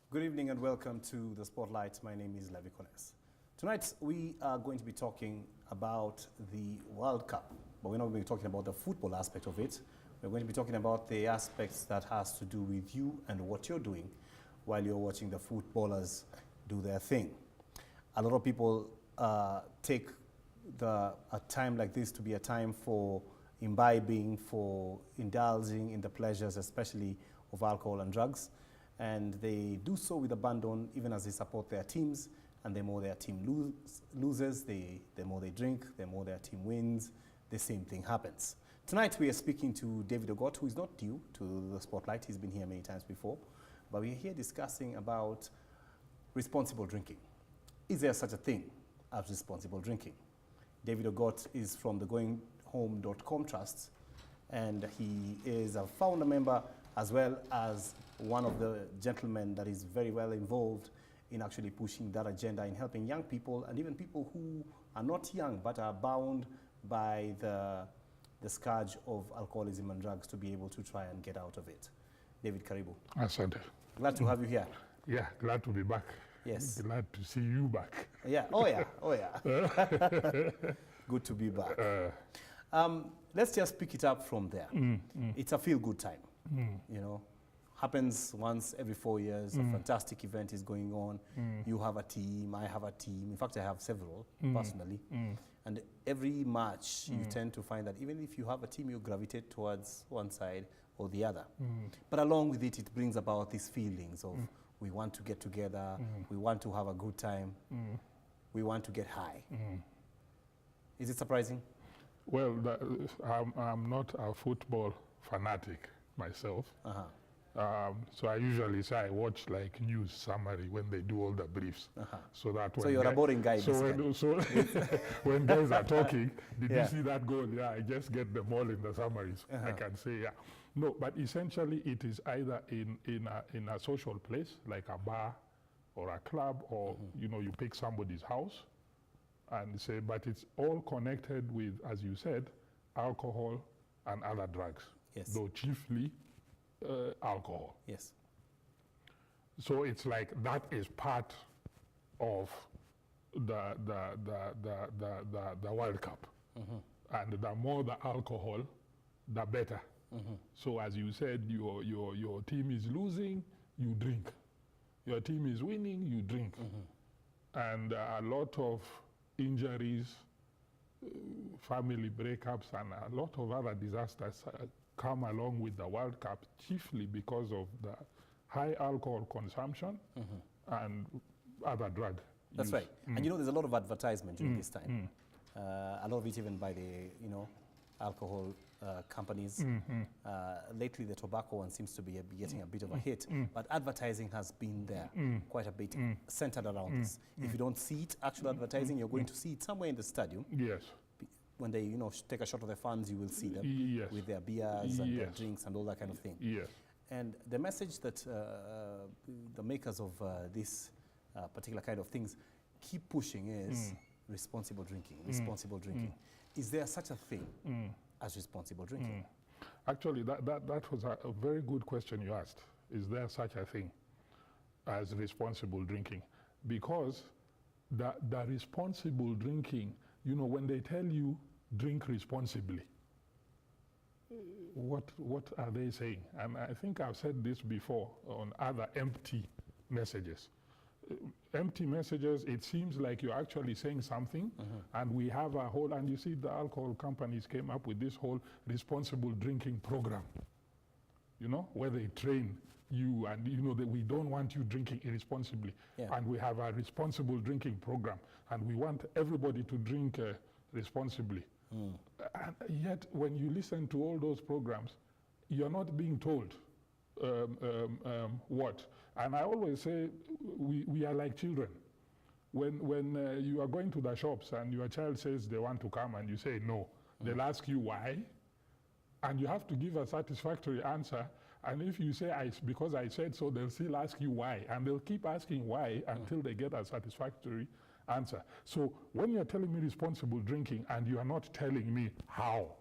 Good evening and welcome to the Spotlight. My name is Levi Kones. Tonight we are going to be talking about the World Cup, but we're not going to be talking about the football aspect of it. We're going to be talking about the aspects that has to do with you and what you're doing while you're watching the footballers do their thing. A lot of people take a time like this to be a time for imbibing, for indulging in the pleasures, especially of alcohol and drugs. And they do so with abandon, even as they support their teams. And the more their team loses, the more they drink, the more their team wins, the same thing happens. Tonight we are speaking to David Ogot, who is not new to the Spotlight. He's been here many times before. But we're here discussing about responsible drinking. Is there such a thing as responsible drinking? David Ogot is from the GoingHome.com Trust, and he is a founder member as well as one of the gentlemen that is very well involved in actually pushing that agenda, in helping young people and even people who are not young but are bound by the scourge of alcoholism and drugs to be able to try and get out of it. David, karibu. Asante. Glad to have you here. Yeah, glad to be back. Yes. Glad to see you back. Yeah, oh yeah. Good to be back. Let's just pick it up from there. It's a feel-good time, you know. Happens once every 4 years. A fantastic event is going on. You have a team, I have a team. In fact, I have several personally. And every match, you tend to find that even if you have a team, you gravitate towards one side or the other. But along with it, it brings about these feelings of we want to get together, we want to have a good time, we want to get high. Is it surprising? Well, I'm not a football fanatic myself. So I usually say I watch like news summary when they do all the briefs. So that when you're a boring guy. So when guys are talking, did Yeah. you see that goal? Yeah, I just get them all in the summaries. I can say, yeah. No, but essentially it is either in a social place like a bar or a club, or you know, you pick somebody's house and say, but it's all connected with, as you said, alcohol and other drugs. Yes. Though chiefly alcohol. Yes. So it's like that is part of the World Cup. And the more the alcohol, the better. So as you said, your team is losing, you drink. Your team is winning, you drink. And a lot of injuries, family breakups, and a lot of other disasters come along with the World Cup, chiefly because of the high alcohol consumption and other drug That's use. right. And you know, there's a lot of advertisement during this time. A lot of it even by the, you know, alcohol companies. Lately, the tobacco one seems to be getting a bit of a hit, but advertising has been there quite a bit, centered around this. If you don't see it, actual advertising, you're going to see it somewhere in the stadium. Yes. When they, you know, take a shot of the fans, you will see them Yes. with their beers and their Yes. drinks and all that kind of thing. Yes. And the message that the makers of this particular kind of things keep pushing is responsible drinking, responsible drinking. Is there such a thing as responsible drinking? Actually, that was a very good question you asked. Is there such a thing as responsible drinking? Because the responsible drinking, you know, when they tell you drink responsibly, what are they saying? And I think I've said this before on other empty messages. Empty messages, it seems like you're actually saying something, and we have a whole, and you see the alcohol companies came up with this whole responsible drinking program, you know, where they train you, and you know that we don't want you drinking irresponsibly, and we have a responsible drinking program, and we want everybody to drink responsibly. And yet, when you listen to all those programs, you're not being told what. And I always say we are like children. When you are going to the shops and your child says they want to come and you say no, they'll ask you why, and you have to give a satisfactory answer. And if you say because I said so, they'll still ask you why, and they'll keep asking why until they get a satisfactory answer. So when you're telling me responsible drinking and you are not telling me how,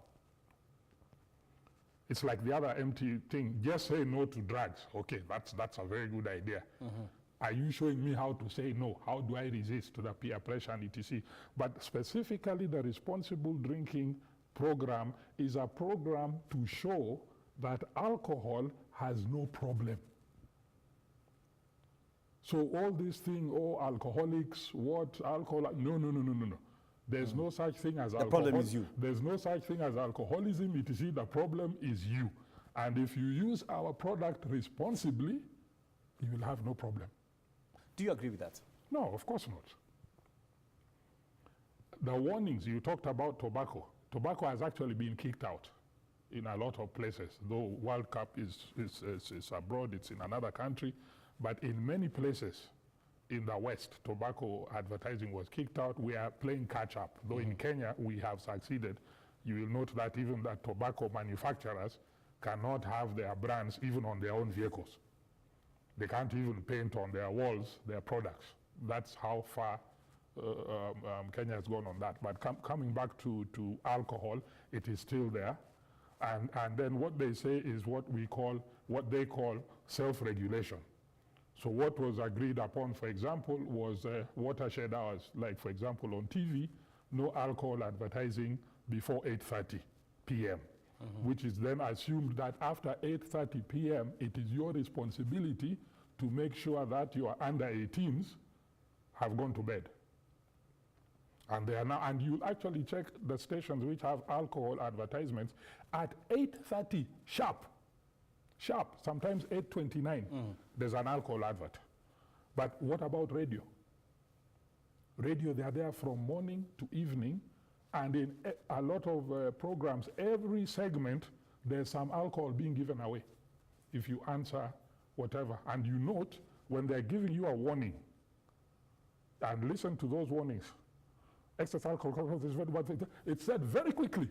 It's like the other empty thing. Just say no to drugs. Okay, that's a very good idea. Are you showing me how to say no? How do I resist to the peer pressure and etc.? But specifically, the responsible drinking program is a program to show that alcohol has no problem. So all this thing, oh, alcoholics, what, alcohol, no. There's no such thing as alcohol. The problem is you. There's no such thing as alcoholism, etc. The problem is you. And if you use our product responsibly, you will have no problem. Do you agree with that? No, of course not. The warnings, you talked about tobacco. Tobacco has actually been kicked out in a lot of places, though World Cup is abroad, it's in another country. But in many places in the West, tobacco advertising was kicked out. We are playing catch up. Though in Kenya, we have succeeded. You will note that even the tobacco manufacturers cannot have their brands even on their own vehicles. They can't even paint on their walls their products. That's how far Kenya has gone on that. But coming back to alcohol, it is still there. And then what they say is what they call self-regulation. So what was agreed upon, for example, was watershed hours. Like, for example, on TV, no alcohol advertising before 8:30 p.m., which is then assumed that after 8:30 p.m., it is your responsibility to make sure that your under 18s have gone to bed. And they are now, and you'll actually check the stations which have alcohol advertisements at 8:30 sharp, sometimes 8:29, there's an alcohol advert. But what about radio? Radio, they are there from morning to evening, and in a lot of programs, every segment, there's some alcohol being given away if you answer whatever. And you note when they're giving you a warning, and listen to those warnings. Excess alcohol, it's said very quickly.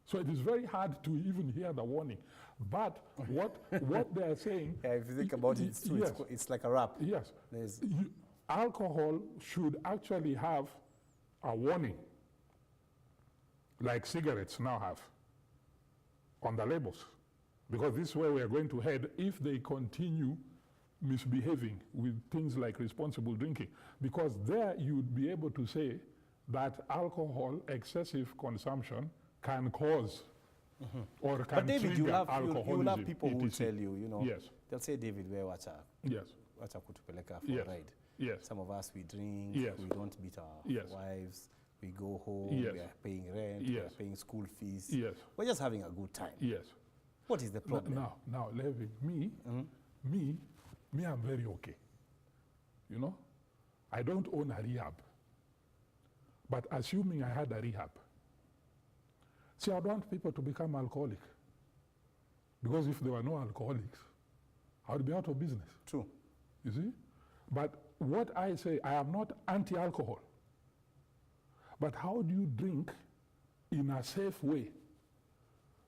So it is very hard to even hear the warning. But what they're saying... Yeah, if you think about it, it's true. Yes. It's like a rap. Yes. Alcohol should actually have a warning, like cigarettes now have, on the labels. Because this is where we are going to head if they continue misbehaving with things like responsible drinking. Because there you'd be able to say that alcohol, excessive consumption, can cause or can but David, trigger alcoholism. you will have people who will tell you, you know, yes. They'll say, David, we're wacha kutupeleka for a ride. Yes. Some of us, we drink, yes. we don't beat our wives, we go home, yes. we are paying rent, yes. we are paying school fees. Yes. We're just having a good time. Yes. What is the problem? Now, Levin, me, I'm very okay. You know, I don't own a rehab. But assuming I had a rehab, see, I don't want people to become alcoholic. Because if there were no alcoholics, I would be out of business. True. You see? But what I say, I am not anti-alcohol. But how do you drink in a safe way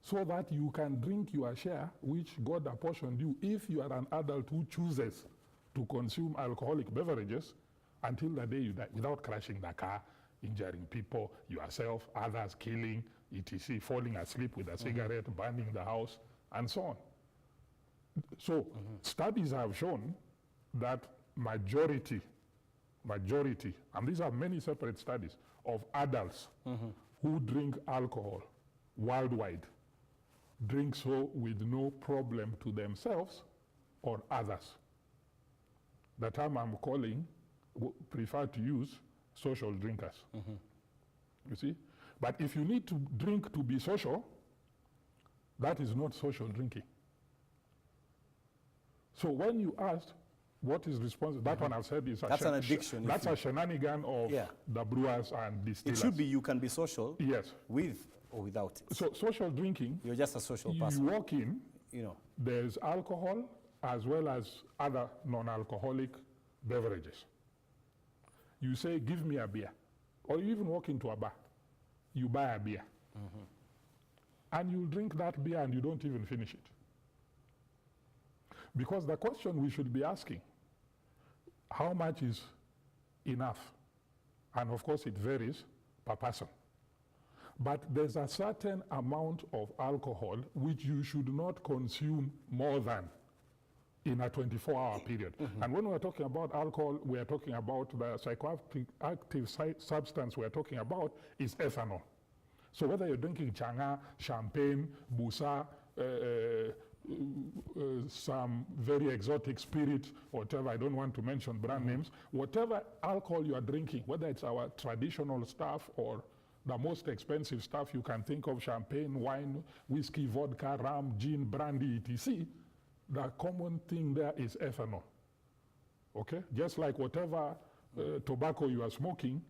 so that you can drink your share, which God apportioned you, if you are an adult who chooses to consume alcoholic beverages until the day you die, without crashing the car, injuring people, yourself, others, killing, etc., falling asleep with a cigarette, burning the house, and so on. So studies have shown that majority, and these are many separate studies, of adults who drink alcohol worldwide drink so with no problem to themselves or others. The term I'm calling, prefer to use, social drinkers. You see? But if you need to drink to be social, that is not social drinking. So when you asked what is responsible, that one I've said is that's an addiction. That's a shenanigan of the brewers and distillers. It should be you can be social with or without it. So social drinking, you're just a social person. You walk in, you know, there's alcohol as well as other non-alcoholic beverages. You say, give me a beer. Or you even walk into a bar. You buy a beer. And you drink that beer and you don't even finish it. Because the question we should be asking, how much is enough? And of course it varies per person. But there's a certain amount of alcohol which you should not consume more than in a 24-hour period. And when we're talking about alcohol, we're talking about the psychoactive substance we're talking about is ethanol. So whether you're drinking changa, champagne, busa, some very exotic spirit, whatever, I don't want to mention brand names, whatever alcohol you are drinking, whether it's our traditional stuff or the most expensive stuff you can think of, champagne, wine, whiskey, vodka, rum, gin, brandy, etc., the common thing there is ethanol. Okay? Just like whatever tobacco you are smoking,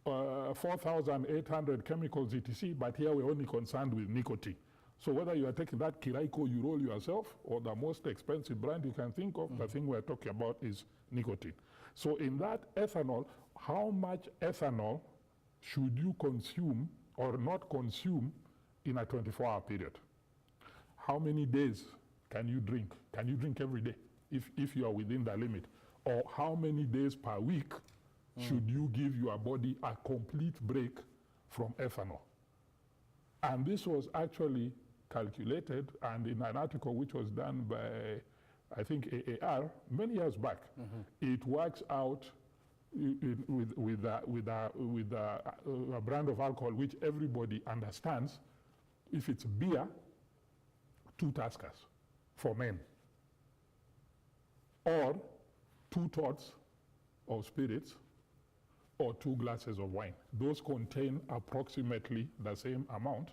4,800 chemicals, etc., but here we're only concerned with nicotine. So whether you are taking that Kiraiko you roll yourself or the most expensive brand you can think of, the thing we're talking about is nicotine. So in that ethanol, how much ethanol should you consume or not consume in a 24-hour period? How many days can you drink? Can you drink every day if you are within the limit? Or how many days per week should you give your body a complete break from ethanol? And this was actually calculated, and in an article which was done by, I think, AAR, many years back, it works out with a brand of alcohol which everybody understands. If it's beer, 2 Tuskers for men, or 2 tots of spirits, or 2 glasses of wine. Those contain approximately the same amount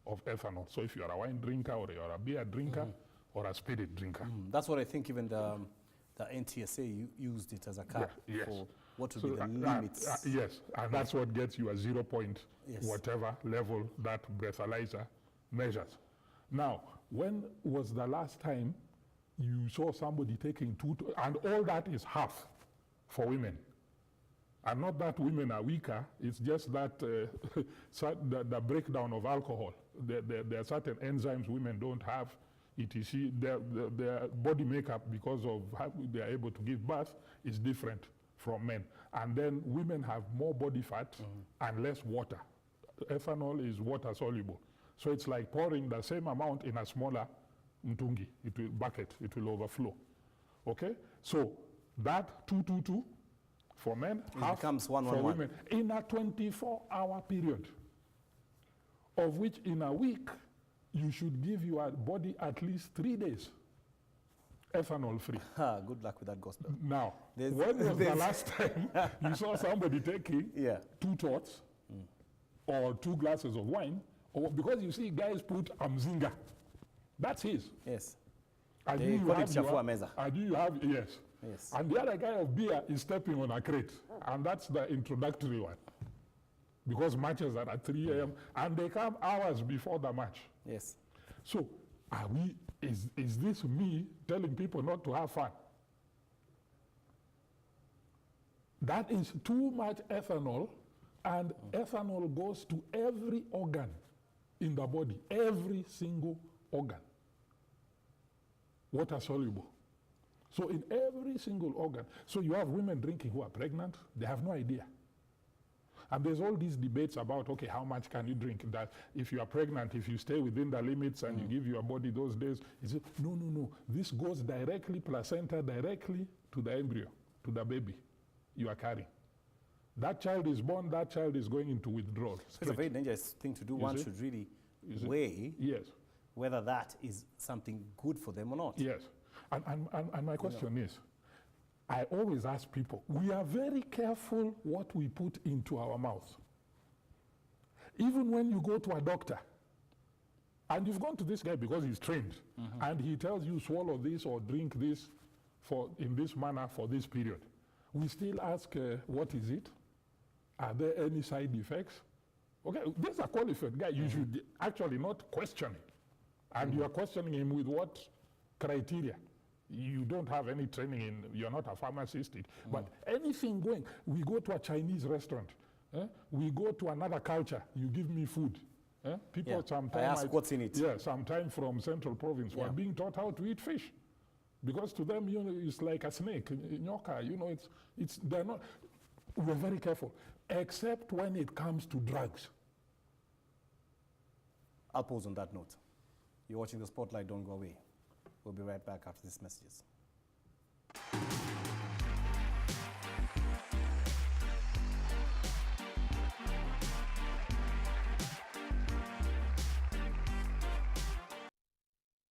of ethanol. So if you're a wine drinker or you're a beer drinker or a spirit drinker. That's what I think even the NTSA used it as a cap for what would be the limits. Yes, and that's what gets you a 0 point whatever level that breathalyzer measures. Now, when was the last time you saw somebody taking 2, and all that is half for women? And not that women are weaker, it's just that the breakdown of alcohol. There are certain enzymes women don't have, etc. Their body makeup, because of how they are able to give birth, is different from men. And then women have more body fat and less water. Ethanol is water soluble. So it's like pouring the same amount in a smaller mtungi, bucket, it will overflow. Okay? So that 222 for men, half becomes 1, for 1, 1. women, in a 24-hour period, of which in a week, you should give your body at least 3 days ethanol free. Good luck with that gospel. Now, when was the last time you saw somebody taking 2 tots or 2 glasses of wine? Or because you see guys put Mzinga. That's his. Yes. And They call it Chafua Meza. And you have, yes. And the other guy of beer is stepping on a crate. And that's the introductory one. Because matches are at 3 a.m. and they come hours before the match. Yes. So, is this me telling people not to have fun? That is too much ethanol, and ethanol goes to every organ in the body, every single organ. Water soluble. So in every single organ. So you have women drinking who are pregnant, they have no idea. And there's all these debates about, okay, how much can you drink? That if you are pregnant, if you stay within the limits and you give your body those days, is it? No. This goes directly, placenta, directly to the embryo, to the baby you are carrying. That child is born, that child is going into withdrawal. So it's a very dangerous thing to do. One should really weigh whether that is something good for them or not. Yes. And my question is, I always ask people, we are very careful what we put into our mouth. Even when you go to a doctor, and you've gone to this guy because he's trained, and he tells you swallow this or drink this in this manner for this period, we still ask, what is it? Are there any side effects? Okay, this is a qualified guy. You should actually not question it. And you are questioning him with what criteria? You don't have any training in, you're not a pharmacist. But anything going, we go to a Chinese restaurant, we go to another culture, you give me food. People sometimes, I ask what's in it. Yeah, sometimes from Central Province were being taught how to eat fish. Because to them, it's like a snake, nyoka, they're not, we're very careful, except when it comes to drugs. I'll pause on that note. You're watching The Spotlight. Don't go away. We'll be right back after these messages.